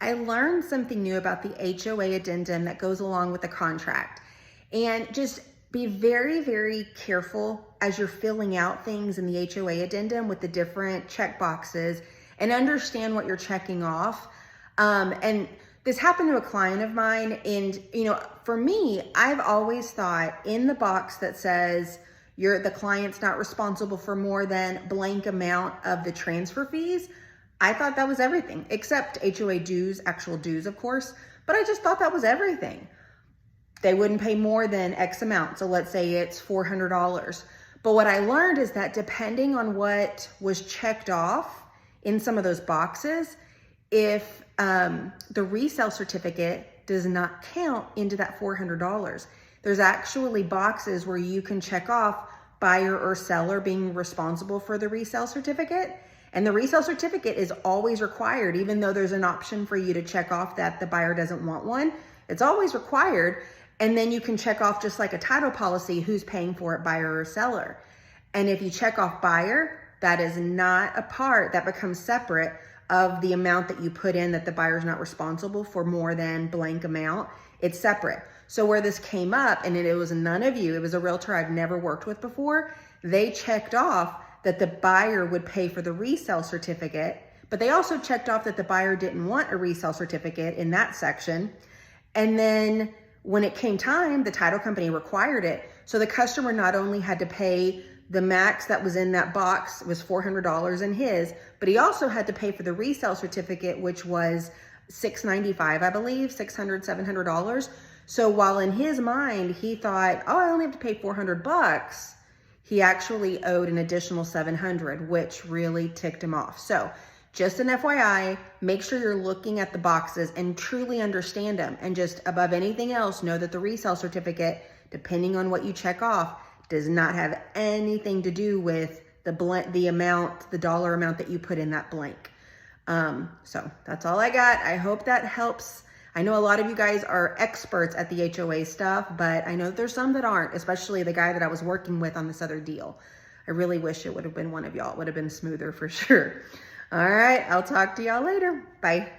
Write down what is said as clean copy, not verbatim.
I learned something new about the HOA addendum that goes along with the contract. And just be very, very careful as you're filling out things in the HOA addendum with the different check boxes and understand what you're checking off. And this happened to a client of mine. And, for me, I've always thought in the box that says the client's not responsible for more than blank amount of the transfer fees, I thought that was everything, except HOA dues, actual dues, of course. But I just thought that was everything. They wouldn't pay more than X amount. So let's say it's $400. But what I learned is that depending on what was checked off in some of those boxes, if the resale certificate does not count into that $400, there's actually boxes where you can check off buyer or seller being responsible for the resale certificate. And the resale certificate is always required, even though there's an option for you to check off that the buyer doesn't want one. It's always required. And then you can check off, just like a title policy, who's paying for it, buyer or seller. And if you check off buyer, that is not a part that becomes separate of the amount that you put in that the buyer's not responsible for more than blank amount. It's separate. So where this came up, and it was none of you, it was a realtor I've never worked with before, they checked off that the buyer would pay for the resale certificate, but they also checked off that the buyer didn't want a resale certificate in that section. And then when it came time, the title company required it. So the customer not only had to pay the max that was in that box, was $400 in his, but he also had to pay for the resale certificate, which was $695, I believe, $600, $700. So while in his mind, he thought, oh, I only have to pay $400, he actually owed an additional $700, which really ticked him off. So just an FYI, make sure you're looking at the boxes and truly understand them. And just above anything else, know that the resale certificate, depending on what you check off, does not have anything to do with the dollar amount that you put in that blank. So that's all I got. I hope that helps. I know a lot of you guys are experts at the HOA stuff, but I know there's some that aren't, especially the guy that I was working with on this other deal. I really wish it would have been one of y'all. It would have been smoother for sure. All right, I'll talk to y'all later. Bye.